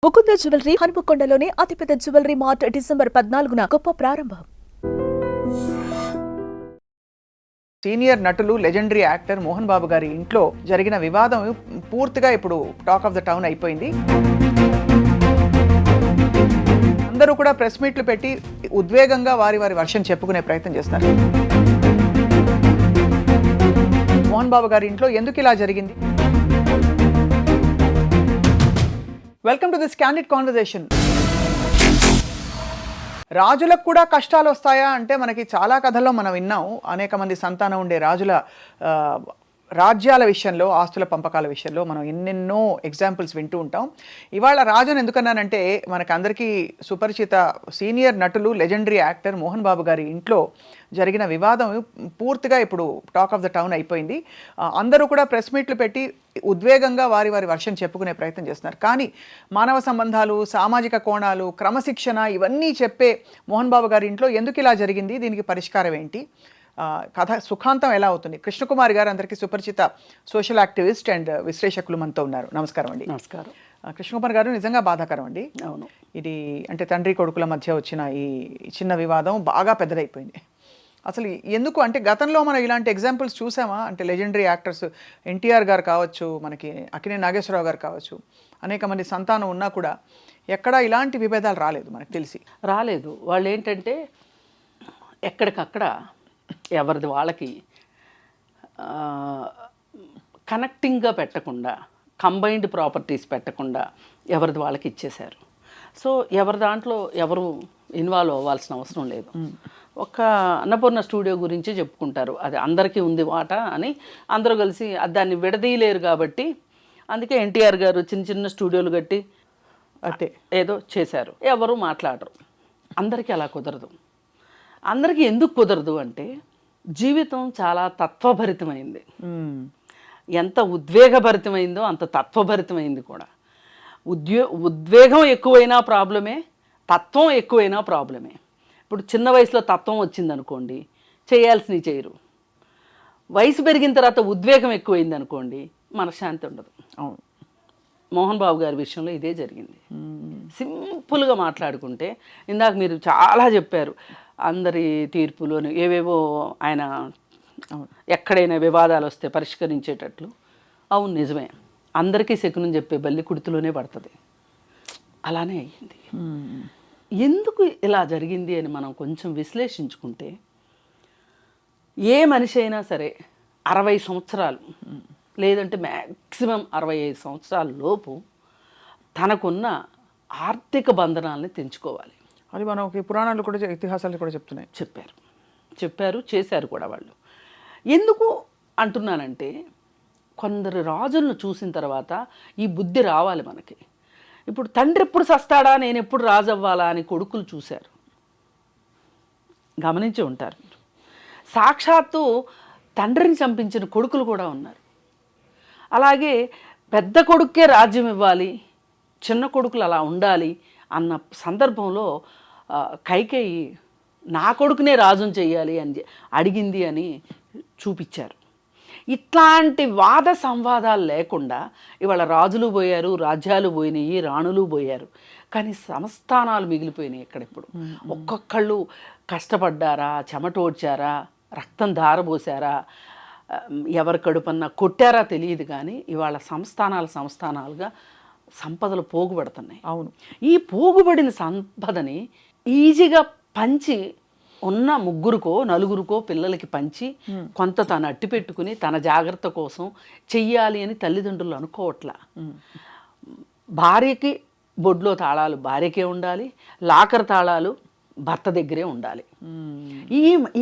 Mukunda jewellery హనుమకొండలోని అతిపెద్ద jewellery mart December 14న గొప్ప ప్రారంభం. సీనియర్ నటులు లెజెండరీ యాక్టర్ మోహన్ బాబు గారి ఇంట్లో జరిగిన వివాదం పూర్తిగా ఇప్పుడు టాక్ ఆఫ్ ద టౌన్ అయిపోయింది. అందరూ కూడా ప్రెస్ మీట్లు పెట్టి ఉద్వేగంగా వారి వర్షన్ చెప్పుకునే ప్రయత్నం చేస్తున్నారు. మోహన్ బాబు గారి ఇంట్లో ఎందుకు ఇలా జరిగింది? Welcome to this candid conversation. రాజులకు కూడా కష్టాలు వస్తాయా అంటే మనకి చాలా కథల్లో మనం విన్నాం. అనేక మంది సంతానం ఉండే రాజుల రాజ్యాల విషయంలో, ఆస్తుల పంపకాల విషయంలో మనం ఎన్నెన్నో ఎగ్జాంపుల్స్ వింటూ ఉంటాం. ఇవాళ రాజును ఎందుకన్నానంటే మనకు అందరికీ సుపరిచిత సీనియర్ నటులు లెజెండరీ యాక్టర్ మోహన్ బాబు గారి ఇంట్లో జరిగిన వివాదం పూర్తిగా ఇప్పుడు టాక్ ఆఫ్ ద టౌన్ అయిపోయింది. అందరూ కూడా ప్రెస్ మీట్లు పెట్టి ఉద్వేగంగా వారి వర్షన్ చెప్పుకునే ప్రయత్నం చేస్తున్నారు. కానీ మానవ సంబంధాలు, సామాజిక కోణాలు, క్రమశిక్షణ ఇవన్నీ చెప్పే మోహన్ బాబు గారి ఇంట్లో ఎందుకు ఇలా జరిగింది, దీనికి పరిష్కారం ఏంటి, కథ సుఖాంతం ఎలా అవుతుంది? కృష్ణకుమారి గారు అందరికీ సుపరిచిత సోషల్ యాక్టివిస్ట్ అండ్ విశ్లేషకులు మనతో ఉన్నారు. నమస్కారం అండి. నమస్కారం. కృష్ణకుమారి గారు, నిజంగా బాధాకరం అండి. అవును, ఇది అంటే తండ్రి కొడుకుల మధ్య వచ్చిన ఈ చిన్న వివాదం బాగా పెద్దదైపోయింది. అసలు ఎందుకు అంటే గతంలో మనం ఇలాంటి ఎగ్జాంపుల్స్ చూసామా? అంటే లెజెండరీ యాక్టర్స్ ఎన్టీఆర్ గారు కావచ్చు, మనకి అక్కినేని నాగేశ్వరరావు గారు కావచ్చు, అనేక మంది సంతానం ఉన్నా కూడా ఎక్కడా ఇలాంటి విభేదాలు రాలేదు మనకు తెలిసి. రాలేదు. వాళ్ళు ఏంటంటే ఎక్కడికక్కడ ఎవరిది వాళ్ళకి కనెక్టింగ్గా పెట్టకుండా, కంబైన్డ్ ప్రాపర్టీస్ పెట్టకుండా ఎవరిది వాళ్ళకి ఇచ్చేశారు. సో ఎవరి దాంట్లో ఎవరు ఇన్వాల్వ్ అవ్వాల్సిన అవసరం లేదు. ఒక అన్నపూర్ణ స్టూడియో గురించి చెప్పుకుంటారు, అది అందరికీ ఉంది వాటా అని. అందరూ కలిసి దాన్ని విడదీయలేరు కాబట్టి అందుకే ఎన్టీఆర్ గారు చిన్న చిన్న స్టూడియోలు కట్టి అంటే ఏదో చేశారు. ఎవరు మాట్లాడరు. అందరికీ అలా కుదరదు. అందరికీ ఎందుకు కుదరదు అంటే జీవితం చాలా తత్వభరితమైంది. ఎంత ఉద్వేగభరితమైందో అంత తత్వభరితమైంది కూడా. ఉద్వేగం ఎక్కువైనా ప్రాబ్లమే, తత్వం ఎక్కువైనా ప్రాబ్లమే. ఇప్పుడు చిన్న వయసులో తత్వం వచ్చిందనుకోండి, చేయాల్సినవి చేయరు. వయసు పెరిగిన తర్వాత ఉద్వేగం ఎక్కువైంది అనుకోండి, మనశ్శాంతి ఉండదు. అవును, మోహన్ బాబు గారి విషయంలో ఇదే జరిగింది. సింపుల్గా మాట్లాడుకుంటే, ఇందాక మీరు చాలా చెప్పారు అందరి తీర్పులోని ఏవేవో ఆయన ఎక్కడైనా వివాదాలు వస్తే పరిష్కరించేటట్లు. అవును, నిజమే. అందరికీ శకునం చెప్పే బల్లి కుడితిలోనే పడుతుంది. అలానే అయ్యింది. ఎందుకు ఇలా జరిగింది అని మనం కొంచెం విశ్లేషించుకుంటే, ఏ మనిషి అయినా సరే 60 సంవత్సరాలు లేదంటే మ్యాక్సిమం 65 సంవత్సరాల లోపు తనకున్న ఆర్థిక బంధనాలని తెంచుకోవాలి. అది మనకి పురాణాలు కూడా, ఇతిహాసాలు కూడా చెప్తున్నాయి. చెప్పారు, చేశారు కూడా వాళ్ళు. ఎందుకు అంటున్నానంటే, కొందరు రాజులను చూసిన తర్వాత ఈ బుద్ధి రావాలి మనకి. ఇప్పుడు తండ్రి ఎప్పుడు సస్తాడా, నేను ఎప్పుడు రాజు అవ్వాలా అని కొడుకులు చూశారు, గమనించి ఉంటారు. సాక్షాత్తు తండ్రిని చంపించిన కొడుకులు కూడా ఉన్నారు. అలాగే పెద్ద కొడుకే రాజ్యం ఇవ్వాలి, చిన్న కొడుకులు అలా ఉండాలి అన్న సందర్భంలో కైకేయి నా కొడుకునే రాజుని చెయ్యాలి అని అడిగింది అని చూపించారు. ఇట్లాంటి వాద సంవాదాలు లేకుండా ఇవాళ రాజులు పోయారు, రాజ్యాలు పోయినాయి, రాణులు పోయారు, కానీ సంస్థానాలు మిగిలిపోయినాయి. ఎక్కడెప్పుడు ఒక్కొక్కళ్ళు కష్టపడ్డారా, చెమటోడ్చారా, రక్తం ధారపోసారా, ఎవరి కడుపన్నా కొట్టారా తెలియదు, కానీ ఇవాళ సంస్థానాలుగా సంపదలు పోగుపడుతున్నాయి. అవును, ఈ పోగుబడిన సంపదని ఈజీగా పంచి ఉన్న ముగ్గురుకో నలుగురికో పిల్లలకి పంచి కొంత తను అట్టి పెట్టుకుని తన జాగ్రత్త కోసం చెయ్యాలి అని తల్లిదండ్రులు అనుకోవట్లా. భార్యకి బొడ్లో తాళాలు భార్యకే ఉండాలి, లాకర్ తాళాలు భర్త దగ్గరే ఉండాలి.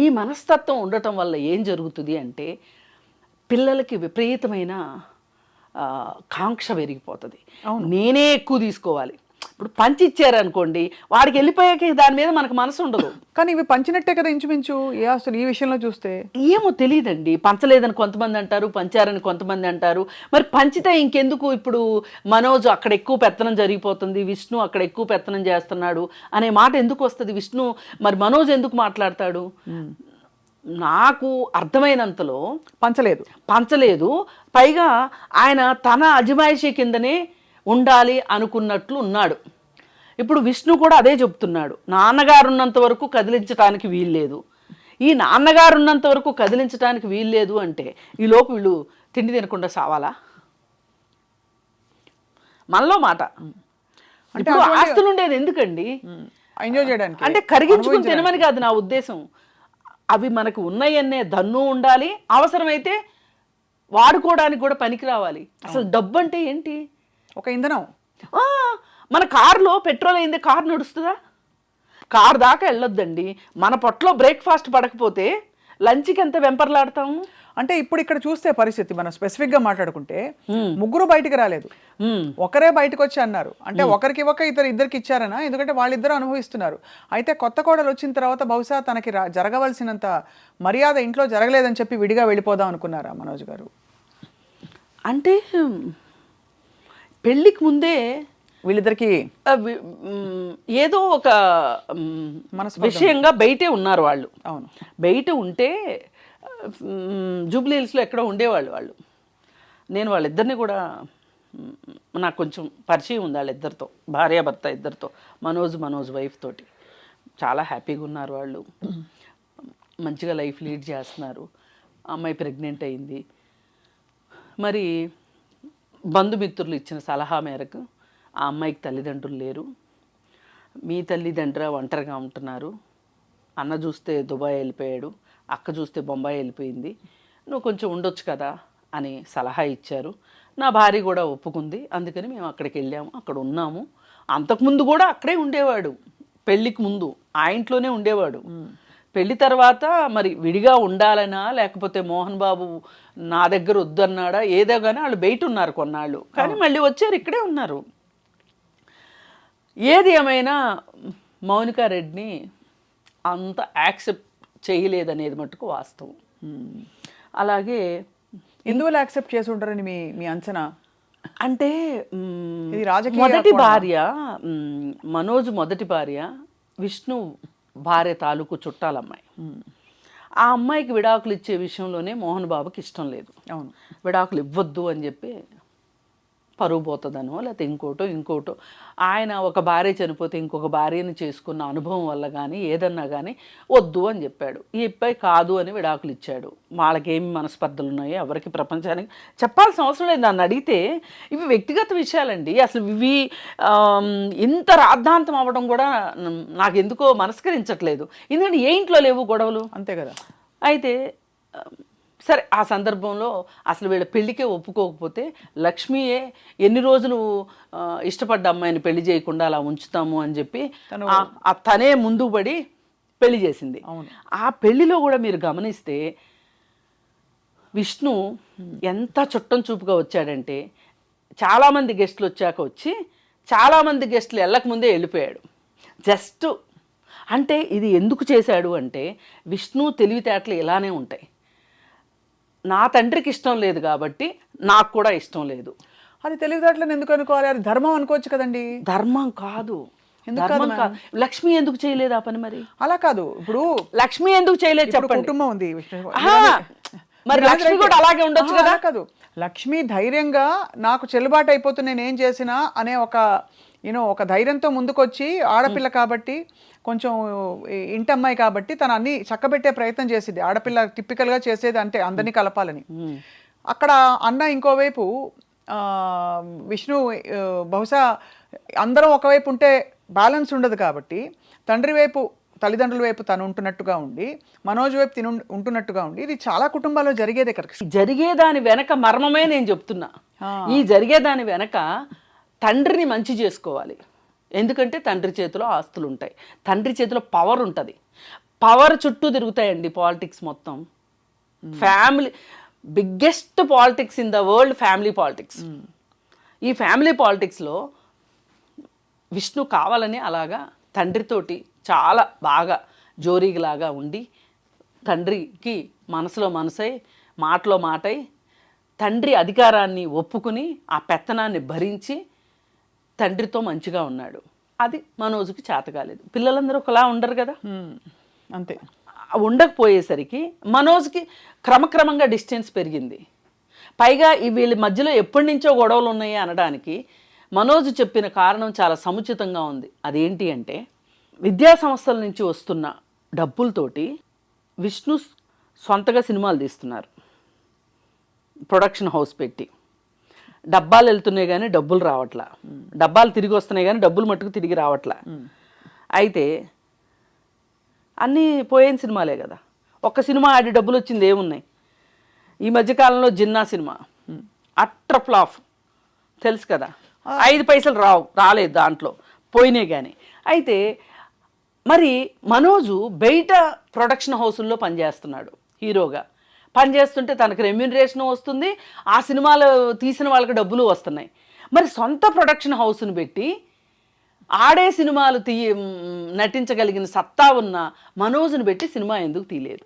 ఈ మనస్తత్వం ఉండటం వల్ల ఏం జరుగుతుంది అంటే పిల్లలకి విపరీతమైన కాంక్ష పెరిగిపోతుంది. నేనే ఎక్కువ తీసుకోవాలి. ఇప్పుడు పంచి ఇచ్చారనుకోండి, వాడికి వెళ్ళిపోయాక దాని మీద మనకు మనసు ఉండదు. కానీ ఇవి పంచినట్టే కదా ఇంచుమించు. అసలు ఈ విషయంలో చూస్తే ఏమో తెలియదండి. పంచలేదని కొంతమంది అంటారు, పంచారని కొంతమంది అంటారు. మరి పంచితే ఇంకెందుకు? ఇప్పుడు మనోజ్ అక్కడ ఎక్కువ పెత్తనం జరిగిపోతుంది, విష్ణు అక్కడ ఎక్కువ పెత్తనం చేస్తున్నాడు అనే మాట ఎందుకు వస్తుంది? విష్ణు మరి మనోజ్ ఎందుకు మాట్లాడతాడు? నాకు అర్థమైనంతలో పంచలేదు. పైగా ఆయన తన అజమాయిషీ కిందనే ఉండాలి అనుకున్నట్లు ఉన్నాడు. ఇప్పుడు విష్ణు కూడా అదే చెప్తున్నాడు, నాన్నగారు ఉన్నంత వరకు కదిలించడానికి వీల్లేదు. ఈ నాన్నగారు ఉన్నంత వరకు కదిలించడానికి వీల్లేదు అంటే ఈ లోపు వీళ్ళు తిండి తినకుండా సావాలా? మనలో మాట. ఇప్పుడు ఆస్తులు ఉండేది ఎందుకండి? ఎంజాయ్ చేయడానికి, అంటే కరిగించుకుని తినమని కాదు నా ఉద్దేశం. అవి మనకు ఉన్నాయన్నే దన్ను ఉండాలి, అవసరమైతే వాడుకోవడానికి కూడా పనికి రావాలి. అసలు డబ్బు అంటే ఏంటి? ఒక ఇంధనం. మన కారులో పెట్రోల్ అయిందే కారు నడుస్తుందా? కారు దాకా వెళ్ళొద్దండి. మన పొట్టలో బ్రేక్ఫాస్ట్ పడకపోతే లంచ్కి ఎంత వెంపర్లాడతాము. అంటే ఇప్పుడు ఇక్కడ చూస్తే పరిస్థితి మనం స్పెసిఫిక్ గా మాట్లాడుకుంటే ముగ్గురు బయటికి రాలేదు, ఒకరే బయటకు వచ్చి అన్నారు. అంటే ఒకరికి ఇవ్వక ఇద్దరికి ఇచ్చారనా? ఎందుకంటే వాళ్ళిద్దరూ అనుభవిస్తున్నారు. అయితే కొత్త కోడలు వచ్చిన తర్వాత బహుశా తనకి జరగవలసినంత మర్యాద ఇంట్లో జరగలేదని చెప్పి విడిగా వెళ్ళిపోదాం అనుకున్నారా మనోజ్ గారు? అంటే పెళ్ళికి ముందే వీళ్ళిద్దరికి ఏదో ఒక విషయంగా బయటే ఉన్నారు వాళ్ళు. అవును, బయట ఉంటే జూబ్లీ హిల్స్లో ఎక్కడో ఉండేవాళ్ళు వాళ్ళు. నేను వాళ్ళిద్దరిని కూడా నాకు కొంచెం పరిచయం ఉంది వాళ్ళిద్దరితో, భార్యాభర్త ఇద్దరితో, మనోజ్ వైఫ్ తోటి. చాలా హ్యాపీగా ఉన్నారు వాళ్ళు, మంచిగా లైఫ్ లీడ్ చేస్తున్నారు. అమ్మాయి ప్రెగ్నెంట్ అయింది. మరి బంధుమిత్రులు ఇచ్చిన సలహా మేరకు ఆ అమ్మాయికి తల్లిదండ్రులు లేరు, మీ తల్లిదండ్రులు ఒంటరిగా ఉంటున్నారు, అన్న చూస్తే దుబాయ్ వెళ్ళిపోయాడు, అక్క చూస్తే బొంబాయి వెళ్ళిపోయింది, నువ్వు కొంచెం ఉండొచ్చు కదా అని సలహా ఇచ్చారు. నా భార్య కూడా ఒప్పుకుంది. అందుకని మేము అక్కడికి వెళ్ళాము, అక్కడ ఉన్నాము. అంతకుముందు కూడా అక్కడే ఉండేవాడు, పెళ్ళికి ముందు ఆ ఇంట్లోనే ఉండేవాడు. పెళ్లి తర్వాత మరి విడిగా ఉండాలనా లేకపోతే మోహన్ బాబు నా దగ్గర వద్దన్నాడా ఏదో కానీ వాళ్ళు బయట ఉన్నారు కొన్నాళ్ళు, కానీ మళ్ళీ వచ్చారు, ఇక్కడే ఉన్నారు. ఏది ఏమైనా మౌనికా రెడ్డిని అంత యాక్సెప్ట్ చేయలేదనేది మటుకు వాస్తవం. అలాగే ఎందువల్ల యాక్సెప్ట్ చేసి ఉంటారని మీ అంచనా? అంటే ఇది రాజకీయ మొదటి భార్య, మనోజ్ మొదటి భార్య విష్ణు భార్య తాలూకు చుట్టాలమ్మాయి. ఆ అమ్మాయికి విడాకులు ఇచ్చే విషయంలోనే మోహన్ బాబుకి ఇష్టం లేదు. అవును, విడాకులు ఇవ్వద్దు అని చెప్పి పరువు పోతుందనో లేకపోతే ఇంకోటో ఆయన ఒక భార్య చనిపోతే ఇంకొక భార్యని చేసుకున్న అనుభవం వల్ల కానీ ఏదన్నా కానీ వద్దు అని చెప్పాడు. ఈ అబ్బాయి కాదు అని విడాకులు ఇచ్చాడు. వాళ్ళకేమి మనస్పర్ధలు ఉన్నాయో ఎవరికి ప్రపంచానికి చెప్పాల్సిన అవసరం లేదు. నన్ను అడిగితే ఇవి వ్యక్తిగత విషయాలండి. అసలు ఇవి ఇంత రాద్ధాంతం అవ్వడం కూడా నాకు ఎందుకో మనస్కరించట్లేదు. ఎందుకంటే ఏ ఇంట్లో లేవు గొడవలు, అంతే కదా. అయితే సరే ఆ సందర్భంలో అసలు వీళ్ళ పెళ్ళికే ఒప్పుకోకపోతే లక్ష్మియే ఎన్ని రోజులు ఇష్టపడ్డ అమ్మాయిని పెళ్లి చేయకుండా అలా ఉంచుతాము అని చెప్పి తనే ముందుకు పడి పెళ్లి చేసింది. ఆ పెళ్లిలో కూడా మీరు గమనిస్తే విష్ణు ఎంత చుట్టం చూపుగా వచ్చాడంటే చాలామంది గెస్టులు వచ్చాక వచ్చి చాలామంది గెస్టులు వెళ్ళకముందే వెళ్ళిపోయాడు. జస్ట్ అంటే ఇది ఎందుకు చేశాడు అంటే విష్ణు తెలివితేటలు ఇలానే ఉంటాయి. నా తండ్రికి ఇష్టం లేదు కాబట్టి నాకు కూడా ఇష్టం లేదు. అది తెలివితేటలను ఎందుకు అనుకోవాలి? అది ధర్మం అనుకోవచ్చు కదండి. ధర్మం కాదు. లక్ష్మి ఎందుకు చేయలేదు ఆ పని? మరి అలా కాదు, ఇప్పుడు లక్ష్మి ఎందుకు చేయలేదు చెప్పండి. కుటుంబం ఉంది, మరి లక్ష్మి కూడా అలాగే ఉండొచ్చు కదా. కాదు, లక్ష్మి ధైర్యంగా నాకు చెల్లుబాటు అయిపోతుంది నేను ఏం చేసినా అనే ఒక ధైర్యంతో ముందుకొచ్చి ఆడపిల్ల కాబట్టి కొంచెం ఇంటమ్మాయి కాబట్టి తను అన్ని చక్కబెట్టే ప్రయత్నం చేసింది. ఆడపిల్ల టిపికల్గా చేసేది అంటే అందరినీ కలపాలని. అక్కడ అన్న ఇంకోవైపు విష్ణు బహుశా అందరం ఒకవైపు ఉంటే బ్యాలెన్స్ ఉండదు కాబట్టి తండ్రి వైపు తల్లిదండ్రుల వైపు తను ఉంటున్నట్టుగా ఉండి మనోజ్ వైపు తిను ఉంటున్నట్టుగా ఉండి ఇది చాలా కుటుంబాల్లో జరిగేదే కదా. జరిగేదాని వెనక మర్మమే నేను చెప్తున్నా. ఈ జరిగేదాని వెనక తండ్రిని మంచి చేసుకోవాలి. ఎందుకంటే తండ్రి చేతిలో ఆస్తులు ఉంటాయి, తండ్రి చేతిలో పవర్ ఉంటుంది. పవర్ చుట్టూ తిరుగుతాయండి పాలిటిక్స్ మొత్తం. Family biggest politics in the world family politics. ఈ ఫ్యామిలీ పాలిటిక్స్లో విష్ణు కావాలని అలాగా తండ్రితోటి చాలా బాగా జోరీలాగా ఉండి తండ్రికి మనసులో మనసై మాటలో మాటై తండ్రి అధికారాన్ని ఒప్పుకుని ఆ పెత్తనాన్ని భరించి తండ్రితో మంచిగా ఉన్నాడు. అది మనోజ్కి చేత కాలేదు. పిల్లలందరూ ఒకలా ఉండరు కదా, అంతే. ఉండకపోయేసరికి మనోజ్కి క్రమక్రమంగా డిస్టెన్స్ పెరిగింది. పైగా ఈ వీళ్ళ మధ్యలో ఎప్పటి నుంచో గొడవలు ఉన్నాయి అనడానికి మనోజ్ చెప్పిన కారణం చాలా సముచితంగా ఉంది. అదేంటి అంటే విద్యా సంస్థల నుంచి వస్తున్న డబ్బులతోటి విష్ణు సొంతగా సినిమాలు తీస్తున్నారు, ప్రొడక్షన్ హౌస్ పెట్టి. డబ్బాలు వెళ్తున్నాయి కానీ డబ్బులు రావట్లా, డబ్బాలు తిరిగి వస్తున్నాయి కానీ డబ్బులు మట్టుకు తిరిగి రావట్లా. అయితే అన్నీ పోయిన సినిమాలే కదా, ఒక్క సినిమా ఆడి డబ్బులు వచ్చింది ఏమున్నాయి? ఈ మధ్యకాలంలో జిన్నా సినిమా అట్టర్ ఫ్లాప్, తెలుసు కదా, 5 పైసలు రాలేదు దాంట్లో, పోయినాయి కానీ. అయితే మరి మనోజు బయట ప్రొడక్షన్ హౌసుల్లో పనిచేస్తున్నాడు, హీరోగా పనిచేస్తుంటే తనకు రెమ్యూనరేషన్ వస్తుంది, ఆ సినిమాలు తీసిన వాళ్ళకి డబ్బులు వస్తున్నాయి. మరి సొంత ప్రొడక్షన్ హౌస్ను పెట్టి ఆడే సినిమాలు నటించగలిగిన సత్తా ఉన్న మనోజ్ను పెట్టి సినిమా ఎందుకు తీయలేదు?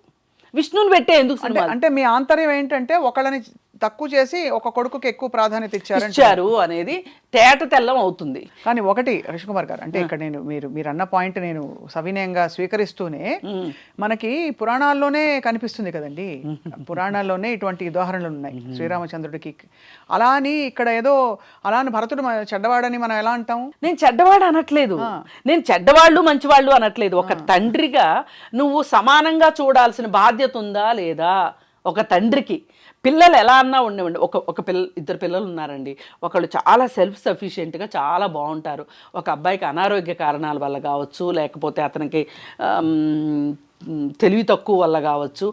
విష్ణుని పెట్టే ఎందుకు సినిమా? అంటే మీ ఆంతర్యం ఏంటంటే ఒకళ్ళని తక్కువ చేసి ఒక కొడుకుకి ఎక్కువ ప్రాధాన్యత ఇచ్చారు అనేది తేట తెల్లం అవుతుంది. కానీ ఒకటి రవికుమార్ గారు, అంటే ఇక్కడ మీరు అన్న పాయింట్ నేను సవినయంగా స్వీకరిస్తూనే, మనకి పురాణాల్లోనే కనిపిస్తుంది కదండి, పురాణాల్లోనే ఇటువంటి ఉదాహరణలు ఉన్నాయి శ్రీరామచంద్రుడికి. అలా అని ఇక్కడ ఏదో అలా అని భరతుడు చెడ్డవాడని మనం ఎలా అంటాం? నేను చెడ్డవాడు అనట్లేదు, నేను చెడ్డవాళ్ళు మంచివాళ్ళు అనట్లేదు. ఒక తండ్రిగా నువ్వు సమానంగా చూడాల్సిన బాధ్యత ఉందా లేదా? ఒక తండ్రికి పిల్లలు ఎలా అన్నా ఉండేవండి. ఇద్దరు పిల్లలు ఉన్నారండి, ఒకళ్ళు చాలా సెల్ఫ్ సఫిషియెంట్గా చాలా బాగుంటారు. ఒక అబ్బాయికి అనారోగ్య కారణాల వల్ల కావచ్చు, లేకపోతే అతనికి తెలివి తక్కువ వల్ల కావచ్చు,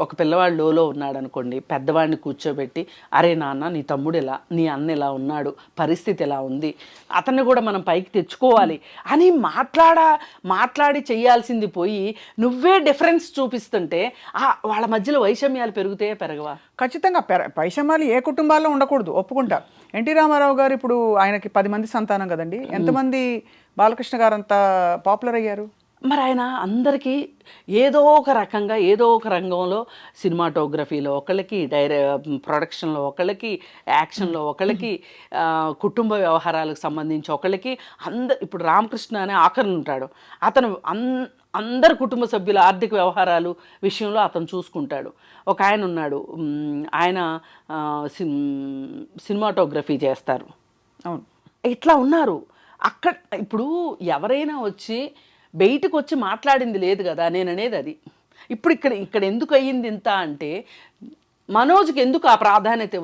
ఒక పిల్లవాడు లోలో ఉన్నాడు అనుకోండి, పెద్దవాడిని కూర్చోబెట్టి, అరే నాన్న నీ తమ్ముడు ఇలా, నీ అన్న ఇలా ఉన్నాడు, పరిస్థితి ఎలా ఉంది, అతన్ని కూడా మనం పైకి తెచ్చుకోవాలి అని మాట్లాడి చేయాల్సింది పోయి నువ్వే డిఫరెన్స్ చూపిస్తుంటే వాళ్ళ మధ్యలో వైషమ్యాలు పెరగవా? ఖచ్చితంగా వైషమ్యాలు ఏ కుటుంబాల్లో ఉండకూడదు, ఒప్పుకుంటా. ఎన్టీ రామారావు గారు ఇప్పుడు ఆయనకి 10 మంది సంతానం కదండి, ఎంతమంది బాలకృష్ణ గారు అంత పాపులర్ అయ్యారు? మరి ఆయన అందరికీ ఏదో ఒక రకంగా ఏదో ఒక రంగంలో, సినిమాటోగ్రఫీలో ఒకళ్ళకి, ప్రొడక్షన్లో ఒకళ్ళకి, యాక్షన్లో ఒకళ్ళకి, కుటుంబ వ్యవహారాలకు సంబంధించి ఒకళ్ళకి, ఇప్పుడు రామకృష్ణ అనే ఆఖరణ ఉంటాడు, అతను అందరు కుటుంబ సభ్యుల ఆర్థిక వ్యవహారాలు విషయంలో అతను చూసుకుంటాడు. ఒక ఆయన ఉన్నాడు, ఆయన సినిమాటోగ్రఫీ చేస్తారు. అవును, ఇట్లా ఉన్నారు. అక్కడ ఇప్పుడు ఎవరైనా వచ్చి బయటకు వచ్చి మాట్లాడింది లేదు కదా, నేను అనేది అది. ఇప్పుడు ఇక్కడ ఎందుకు అయ్యింది ఇంత అంటే, మనోజ్కి ఎందుకు ఆ ప్రాధాన్యత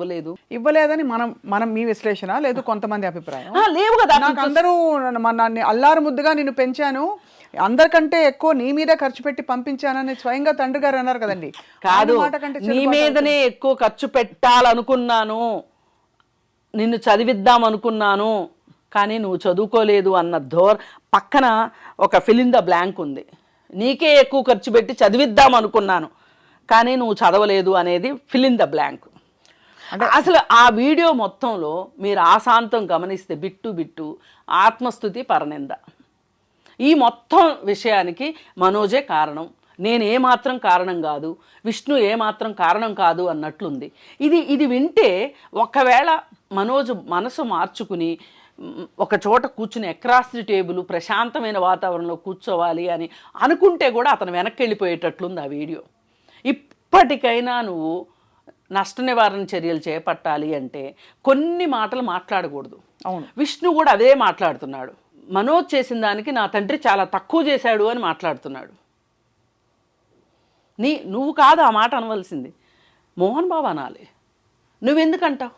ఇవ్వలేదని మనం మీ విశ్లేషణ లేదు, కొంతమంది అభిప్రాయం లేవు కదా. నాకు అందరూ నన్ను అల్లారు ముద్దుగా నిన్ను పెంచాను, అందరికంటే ఎక్కువ నీ మీద ఖర్చు పెట్టి పంపించానని స్వయంగా తండ్రి గారు అన్నారు కదండి. కాదు, నీ మీదనే ఎక్కువ ఖర్చు పెట్టాలనుకున్నాను, నిన్ను చదివిద్దాం అనుకున్నాను, కానీ నువ్వు చదువుకోలేదు అన్న పక్కన ఒక ఫిల్ ఇన్ ద బ్లాంక్ ఉంది. నీకే ఎక్కువ ఖర్చు పెట్టి చదివిద్దాం అనుకున్నాను కానీ నువ్వు చదవలేదు అనేది ఫిల్ ఇన్ ద బ్లాంక్. అంటే అసలు ఆ వీడియో మొత్తంలో మీరు ఆశాంతం గమనిస్తే బిట్టు ఆత్మస్తుతి, పరనింద, ఈ మొత్తం విషయానికి మనోజే కారణం, నేను ఏమాత్రం కారణం కాదు, విష్ణు ఏమాత్రం కారణం కాదు అన్నట్లుంది. ఇది వింటే ఒకవేళ మనోజు మనసు మార్చుకుని ఒక చోట కూర్చుని అక్రాస్ ది టేబుల్ ప్రశాంతమైన వాతావరణంలో కూర్చోవాలి అని అనుకుంటే కూడా అతను వెనక్కి వెళ్ళిపోయేటట్లుంది ఆ వీడియో. ఇప్పటికైనా నువ్వు నష్ట నివారణ చర్యలు చేపట్టాలి అంటే కొన్ని మాటలు మాట్లాడకూడదు. అవును, విష్ణు కూడా అదే మాట్లాడుతున్నాడు. మనోజ్ చేసిన దానికి నా తండ్రి చాలా తక్కువ చేశాడు అని మాట్లాడుతున్నాడు. నువ్వు కాదు ఆ మాట అనవలసింది, మోహన్ బాబు అనాలి. నువ్వెందుకంటావు?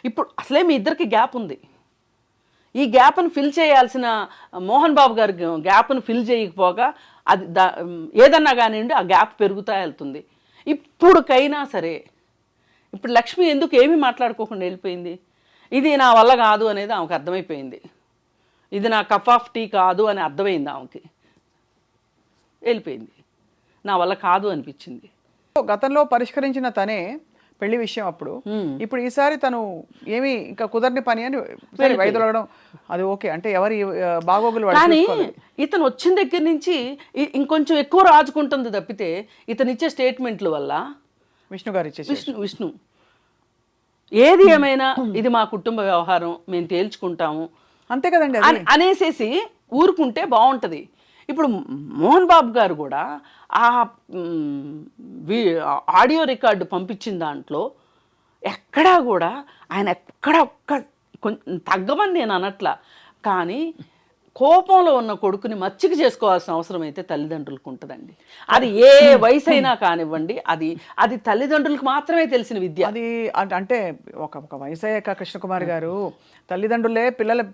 ఇప్పుడు అసలే మీ ఇద్దరికి గ్యాప్ ఉంది, ఈ గ్యాప్ను ఫిల్ చేయాల్సిన మోహన్ బాబు గారి గ్యాప్ను ఫిల్ చేయకపోగా అది ఏదన్నా కానివ్వండి ఆ గ్యాప్ పెరుగుతా వెళ్తుంది. ఇప్పుడుకైనా సరే, ఇప్పుడు లక్ష్మి ఎందుకు ఏమీ మాట్లాడుకోకుండా వెళ్ళిపోయింది? ఇది నా వల్ల కాదు అనేది ఆమెకు అర్థమైపోయింది, ఇది నా కప్ ఆఫ్ టీ కాదు అని అర్థమైంది ఆమెకి, వెళ్ళిపోయింది. నా వల్ల కాదు అనిపించింది. గతంలో పరిష్కరించిన తనే పెళ్లి విషయం అప్పుడు, ఇప్పుడు ఈసారి తను ఏమి ఇంకా కుదరని పని అని వైదొలగడం అది ఓకే అంటే ఎవరి బాగోగులు. కానీ ఇతను వచ్చిన దగ్గర నుంచి ఇంకొంచెం ఎక్కువ రాజుకుంటుంది తప్పితే ఇతను ఇచ్చే స్టేట్మెంట్ల వల్ల విష్ణు గారు ఇచ్చే విష్ణు ఏది ఏమైనా ఇది మా కుటుంబ వ్యవహారం, మేము తేల్చుకుంటాము అంతే కదండి అనేసేసి ఊరుకుంటే బాగుంటుంది. ఇప్పుడు మోహన్ బాబు గారు కూడా ఆ ఆడియో రికార్డు పంపించిన దాంట్లో ఎక్కడా కూడా ఆయన ఒక్క తగ్గమని నేను అనట్లా, కానీ కోపంలో ఉన్న కొడుకుని మచ్చిక చేసుకోవాల్సిన అవసరం అయితే తల్లిదండ్రులకు ఉంటుందండి. అది ఏ వయసు అయినా కానివ్వండి, అది తల్లిదండ్రులకు మాత్రమే తెలిసిన విద్య. అది అంటే ఒక వయసు అయ్యాక కృష్ణకుమారి గారు తల్లిదండ్రులే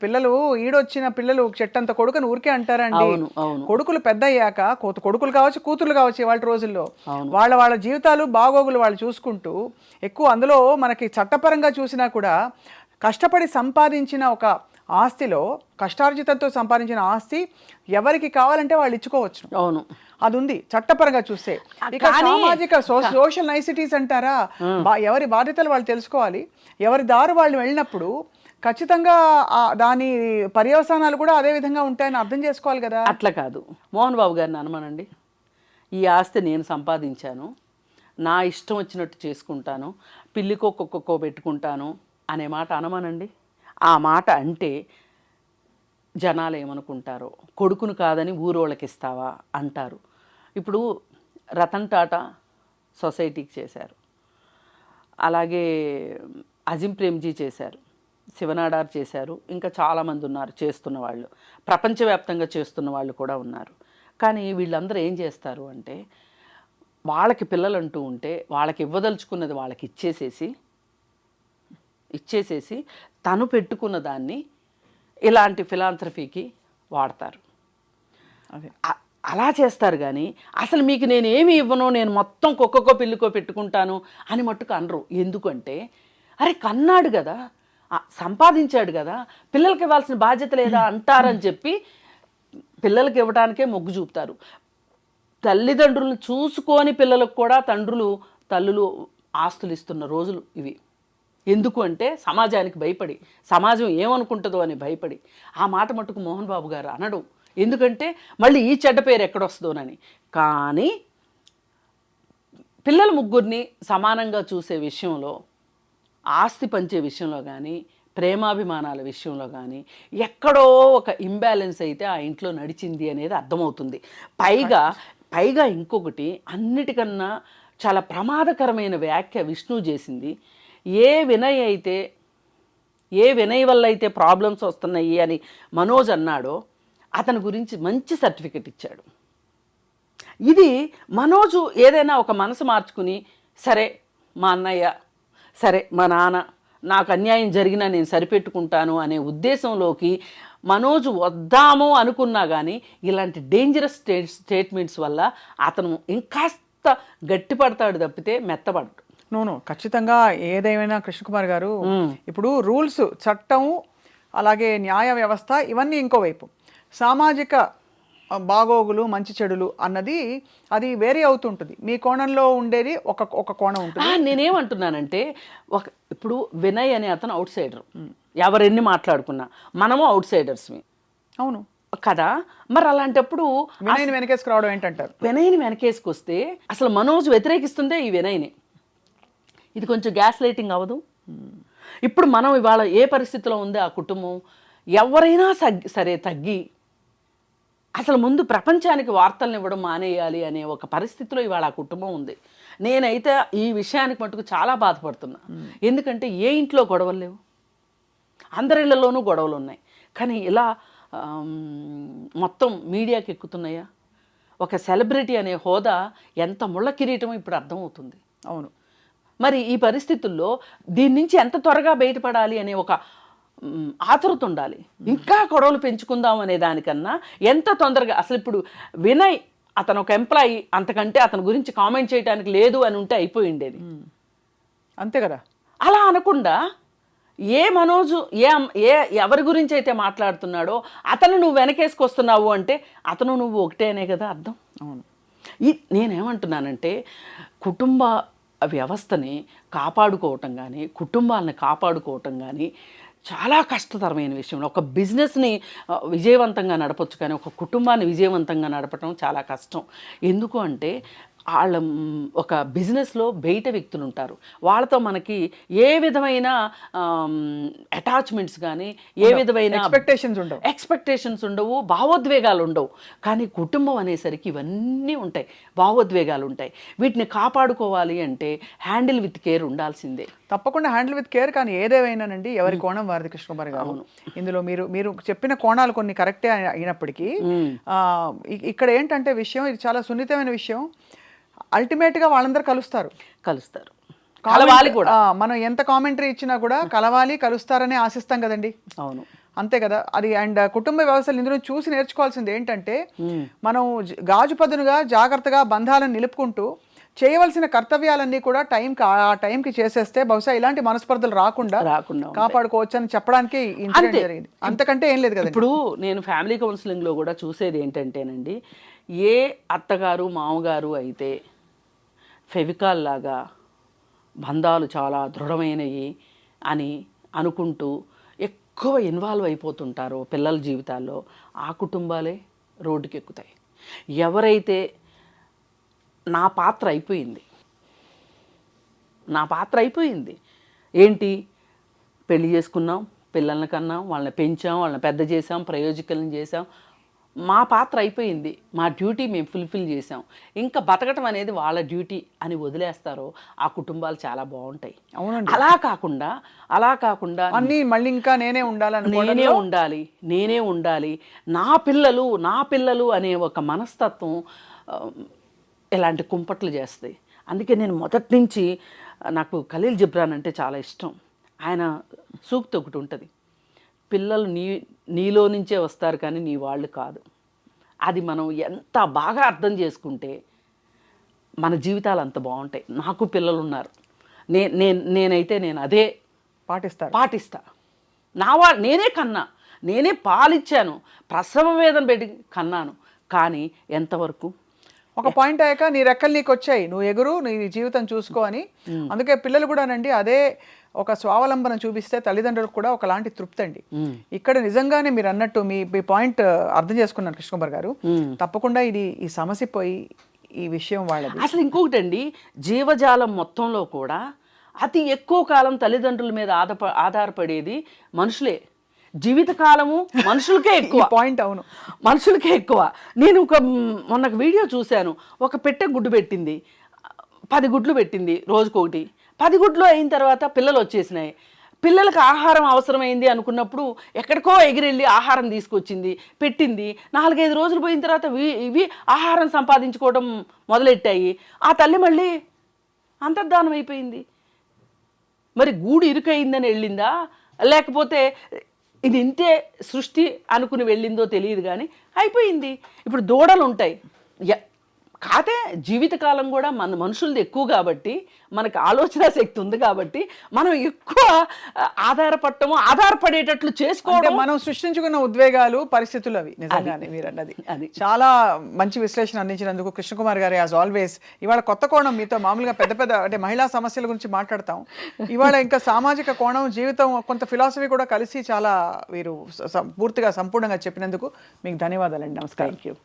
పిల్లలు ఈడొచ్చిన పిల్లలు చెట్టంత కొడుకుని ఊరికే అంటారండి. అవును, అవును. కొడుకులు పెద్ద అయ్యాక కొడుకులు కావచ్చు, కూతుర్లు కావచ్చు, ఇవాళ రోజుల్లో వాళ్ళ జీవితాలు బాగోగులు వాళ్ళు చూసుకుంటూ ఎక్కువ అందులో మనకి చట్టపరంగా చూసినా కూడా కష్టపడి సంపాదించిన ఒక ఆస్తిలో, కష్టార్జితంతో సంపాదించిన ఆస్తి ఎవరికి కావాలంటే వాళ్ళు ఇచ్చుకోవచ్చు. అవును, అది ఉంది చట్టపరంగా చూస్తే. ఇక సామాజిక సోషల్ నైసిటీస్ అంటారా, ఎవరి బాధ్యతలు వాళ్ళు తెలుసుకోవాలి, ఎవరి దారి వాళ్ళు వెళ్ళినప్పుడు ఖచ్చితంగా దాని పర్యవసానాలు కూడా అదే విధంగా ఉంటాయని అర్థం చేసుకోవాలి కదా. అట్లా కాదు, మోహన్ బాబు గారిని అనమనండి, ఈ ఆస్తి నేను సంపాదించాను, నా ఇష్టం వచ్చినట్టు చేసుకుంటాను, పిల్లికో కుక్కకో పెట్టుకుంటాను అనే మాట అనమనండి. ఆ మాట అంటే జనాలు ఏమనుకుంటారో, కొడుకును కాదని ఊరోళ్ళకి ఇస్తావా అంటారు. ఇప్పుడు రతన్ టాటా సొసైటీకి చేశారు, అలాగే అజిం ప్రేమ్జీ చేశారు, శివనాడార్ చేశారు, ఇంకా చాలామంది ఉన్నారు చేస్తున్న వాళ్ళు, ప్రపంచవ్యాప్తంగా చేస్తున్న వాళ్ళు కూడా ఉన్నారు. కానీ వీళ్ళందరూ ఏం చేస్తారు అంటే, వాళ్ళకి పిల్లలు అంటూ ఉంటే వాళ్ళకి ఇవ్వదలుచుకున్నది వాళ్ళకి ఇచ్చేసేసి తను పెట్టుకున్న దాన్ని ఇలాంటి ఫిలాంథ్రఫీకి వాడతారు. అలా చేస్తారు. కానీ అసలు మీకు నేను ఏమి ఇవ్వను, నేను మొత్తం కుక్కకో పిల్లికో పెట్టుకుంటాను అని మట్టుకు అనరు. ఎందుకంటే అరే కన్నాడు కదా, సంపాదించాడు కదా, పిల్లలకి ఇవ్వాల్సిన బాధ్యత లేదా అంటారని చెప్పి పిల్లలకి ఇవ్వడానికే మొగ్గు చూపుతారు. తల్లిదండ్రులను చూసుకొని పిల్లలకు కూడా తల్లులు ఆస్తులు ఇస్తున్న రోజులు ఇవి. ఎందుకు అంటే సమాజానికి భయపడి, సమాజం ఏమనుకుంటుందో అని భయపడి. ఆ మాట మట్టుకు మోహన్ బాబు గారు అనడు, ఎందుకంటే మళ్ళీ ఈ చెడ్డ పేరు ఎక్కడొస్తుందోనని. కానీ పిల్లల ముగ్గురిని సమానంగా చూసే విషయంలో, ఆస్తి పంచే విషయంలో కానీ, ప్రేమాభిమానాల విషయంలో కానీ ఎక్కడో ఒక ఇంబ్యాలెన్స్ అయితే ఆ ఇంట్లో నడిచింది అనేది అర్థమవుతుంది. పైగా ఇంకొకటి, అన్నిటికన్నా చాలా ప్రమాదకరమైన వ్యాఖ్య విష్ణు చేసింది. ఏ వినయ్ వల్ల అయితే ప్రాబ్లమ్స్ వస్తున్నాయి అని మనోజ్ అన్నాడో అతని గురించి మంచి సర్టిఫికెట్ ఇచ్చాడు. ఇది మనోజు ఏదైనా ఒక మనసు మార్చుకుని, సరే మా అన్నయ్య, సరే మా నాన్న, నాకు అన్యాయం జరిగినా నేను సరిపెట్టుకుంటాను అనే ఉద్దేశంలోకి మనోజు వద్దాము అనుకున్నా కానీ ఇలాంటి డేంజరస్ స్టేట్మెంట్స్ వల్ల అతను ఇంకాస్త గట్టిపడతాడు తప్పితే మెత్తపడడు. నో ఖచ్చితంగా ఏదేమైనా కృష్ణకుమార్ గారు, ఇప్పుడు రూల్స్, చట్టం, అలాగే న్యాయ వ్యవస్థ ఇవన్నీ ఇంకోవైపు, సామాజిక బాగోగులు, మంచి చెడులు అన్నది అది వేరే అవుతుంటుంది. మీ కోణంలో ఉండేది ఒక కోణం ఉంటుంది. నేనేమంటున్నానంటే, ఇప్పుడు వినయ్ అనే అతను అవుట్ సైడర్, ఎవరెన్ని మాట్లాడుకున్నా మనము అవుట్ సైడర్స్మి. అవును కదా, మరి అలాంటప్పుడు వినయ్ని వెనకేసుకు రావడం ఏంటంటారు? వినయ్ని వెనకేసుకొస్తే అసలు మనోజ్ వ్యతిరేకిస్తుందే ఈ వినయ్ని. ఇది కొంచెం గ్యాస్ లైటింగ్ అవ్వదు? ఇప్పుడు మనం ఇవాళ ఏ పరిస్థితిలో ఉంది ఆ కుటుంబం, ఎవరైనా సరే తగ్గి అసలు ముందు ప్రపంచానికి వార్తలను ఇవ్వడం మానేయాలి అనే ఒక పరిస్థితిలో ఇవాళ ఆ కుటుంబం ఉంది. నేనైతే ఈ విషయానికి మటుకు చాలా బాధపడుతున్నా. ఎందుకంటే ఏ ఇంట్లో గొడవలు లేవు, అందరిళ్లలోనూ గొడవలు ఉన్నాయి. కానీ ఇలా మొత్తం మీడియాకి ఎక్కుతున్నాయా? ఒక సెలబ్రిటీ అనే హోదా ఎంత ముళ్ళ కిరీటమో ఇప్పుడు అర్థమవుతుంది. అవును, మరి ఈ పరిస్థితుల్లో దీని నుంచి ఎంత త్వరగా బయటపడాలి అనే ఒక ఆతృత ఉండాలి. ఇంకా గొడవలు పెంచుకుందాం అనే దానికన్నా ఎంత తొందరగా, అసలు ఇప్పుడు వినయ్ అతను ఒక ఎంప్లాయీ, అంతకంటే అతని గురించి కామెంట్ చేయడానికి లేదు అని ఉంటే అయిపోయిండేది. అంతే కదా. అలా అనకుండా ఏ మనోజు ఎవరి గురించి అయితే మాట్లాడుతున్నాడో అతను నువ్వు వెనకేసుకొస్తున్నావు అంటే అతను నువ్వు ఒకటే అనే కదా అర్థం. అవును, నేనేమంటున్నానంటే కుటుంబ వ్యవస్థని కాపాడుకోవటం కానీ, కుటుంబాలని కాపాడుకోవటం కానీ చాలా కష్టతరమైన విషయం. ఒక బిజినెస్ని విజయవంతంగా నడపచ్చు, కానీ ఒక కుటుంబాన్ని విజయవంతంగా నడపటం చాలా కష్టం. ఎందుకు అంటే వాళ్ళ ఒక బిజినెస్లో బయట వ్యక్తులు ఉంటారు, వాళ్ళతో మనకి ఏ విధమైన అటాచ్మెంట్స్ కానీ ఏ విధమైన ఎక్స్పెక్టేషన్స్ ఉండవు, భావోద్వేగాలు ఉండవు. కానీ కుటుంబం అనేసరికి ఇవన్నీ ఉంటాయి, భావోద్వేగాలు ఉంటాయి. వీటిని కాపాడుకోవాలి అంటే హ్యాండిల్ విత్ కేర్ ఉండాల్సిందే. తప్పకుండా హ్యాండిల్ విత్ కేర్. కానీ ఏదేమైనానండి, ఎవరి కోణం వారిది కృష్ణకుమారి గారు. ఇందులో మీరు చెప్పిన కోణాలు కొన్ని కరెక్టే అయినప్పటికీ ఇక్కడ ఏంటంటే విషయం, ఇది చాలా సున్నితమైన విషయం. అల్టిమేట్గా వాళ్ళందరూ కలుస్తారు. కలవాలి కూడా. మనం ఎంత కామెంటరీ ఇచ్చినా కూడా కలవాలి, కలుస్తారని ఆశిస్తాం కదండి. అవును, అంతే కదా అది. అండ్ కుటుంబ వ్యవస్థలు ఇందులో చూసి నేర్చుకోవాల్సింది ఏంటంటే, మనం గాజుపదునుగా జాగ్రత్తగా బంధాలను నిలుపుకుంటూ చేయవలసిన కర్తవ్యాలన్నీ కూడా ఆ టైంకి చేసేస్తే బహుశా ఇలాంటి మనస్పర్ధలు రాకుండా కాపాడుకోవచ్చు అని చెప్పడానికి జరిగింది. అంతకంటే ఏం లేదు కదా. ఇప్పుడు నేను ఫ్యామిలీ కౌన్సిలింగ్లో కూడా చూసేది ఏంటంటేనండి, ఏ అత్తగారు మామగారు అయితే ఫెవికాల్ లాగా బంధాలు చాలా దృఢమైనవి అని అనుకుంటూ ఎక్కువ ఇన్వాల్వ్ అయిపోతుంటారో పిల్లల జీవితాల్లో, ఆ కుటుంబాలే రోడ్డుకి ఎక్కుతాయి. ఎవరైతే నా పాత్ర అయిపోయింది ఏంటి, పెళ్లి చేసుకున్నాం, పిల్లల్ని కన్నాం, వాళ్ళని పెంచాం, వాళ్ళని పెద్ద చేసాం, ప్రయోజకులను చేసాం, మా పాత్ర అయిపోయింది, మా డ్యూటీ మేము ఫుల్ఫిల్ చేసాం, ఇంకా బతకటం అనేది వాళ్ళ డ్యూటీ అని వదిలేస్తారో ఆ కుటుంబాలు చాలా బాగుంటాయి. అవునండి. అలా కాకుండా అన్నీ మళ్ళీ ఇంకా నేనే ఉండాలి, నా పిల్లలు అనే ఒక మనస్తత్వం ఇలాంటి కుంపట్లు చేస్తాయి. అందుకే నేను మొదటి నుంచి నాకు ఖలీల్ జిబ్రాన్ అంటే చాలా ఇష్టం. ఆయన సూక్తి ఒకటి ఉంటుంది, పిల్లలు నీలో నుంచే వస్తారు కానీ నీ వాళ్ళు కాదు. అది మనం ఎంత బాగా అర్థం చేసుకుంటే మన జీవితాలు అంత బాగుంటాయి. నాకు పిల్లలు ఉన్నారు, నేనైతే అదే పాటిస్తా. నేనే కన్నా, నేనే పాలిచ్చాను, ప్రసవ వేదన పెట్టి కన్నాను. కానీ ఎంతవరకు ఒక పాయింట్ అయ్యాక నీ రెక్కలు నీకు వచ్చాయి, నువ్వు ఎగురు, నీ జీవితం చూసుకో అని. అందుకే పిల్లలు కూడానండి అదే ఒక స్వావలంబన చూపిస్తే తల్లిదండ్రులకు కూడా ఒకలాంటి తృప్తి అండి. ఇక్కడ నిజంగానే మీరు అన్నట్టు మీ పాయింట్ అర్థం చేసుకున్నారు కృష్ణకుమార్ గారు. తప్పకుండా ఈ సమస్య పోయి ఈ విషయం వాళ్ళది. అసలు ఇంకొకటి అండి, జీవజాలం మొత్తంలో కూడా అతి ఎక్కువ కాలం తల్లిదండ్రుల మీద ఆధారపడేది మనుషులే. జీవితకాలము మనుషులకే ఎక్కువ. పాయింట్. అవును, మనుషులకే ఎక్కువ. నేను మొన్న వీడియో చూశాను, ఒక పెట్టె గుడ్డు పెట్టింది, 10 గుడ్లు పెట్టింది, రోజుకొకటి. 10 గుడ్లు అయిన తర్వాత పిల్లలు వచ్చేసినాయి. పిల్లలకు ఆహారం అవసరమైంది అనుకున్నప్పుడు ఎక్కడికో ఎగిరెళ్ళి ఆహారం తీసుకొచ్చింది, పెట్టింది. 4-5 రోజులు పోయిన తర్వాత ఇవి ఆహారం సంపాదించుకోవడం మొదలెట్టాయి. ఆ తల్లి మళ్ళీ అంతర్ధానం అయిపోయింది. మరి గూడు ఇరుకయిందని వెళ్ళిందా, లేకపోతే ఇది ఇంతే సృష్టి అనుకుని వెళ్ళిందో తెలియదు, కానీ అయిపోయింది. ఇప్పుడు దూడలు ఉంటాయి, కాతే జీవితకాలం కూడా మన మనుషులది ఎక్కువ కాబట్టి, మనకు ఆలోచన శక్తి ఉంది కాబట్టి మనం ఎక్కువ ఆధారపడేటట్లు చేసుకోవడం. మనం సృష్టించుకున్న ఉద్వేగాలు, పరిస్థితులు అవి. నిజంగానే మీరు అన్నది అది చాలా మంచి విశ్లేషణ అందించినందుకు కృష్ణకుమార్ గారు యాజ్ ఆల్వేస్. ఇవాళ కొత్త కోణం, మీతో మామూలుగా పెద్ద అంటే మహిళా సమస్యల గురించి మాట్లాడతాం, ఇవాళ ఇంకా సామాజిక కోణం, జీవితం, కొంత ఫిలాసఫీ కూడా కలిసి చాలా వీరు పూర్తిగా సంపూర్ణంగా చెప్పినందుకు మీకు ధన్యవాదాలండి. నమస్కారం. Thank you.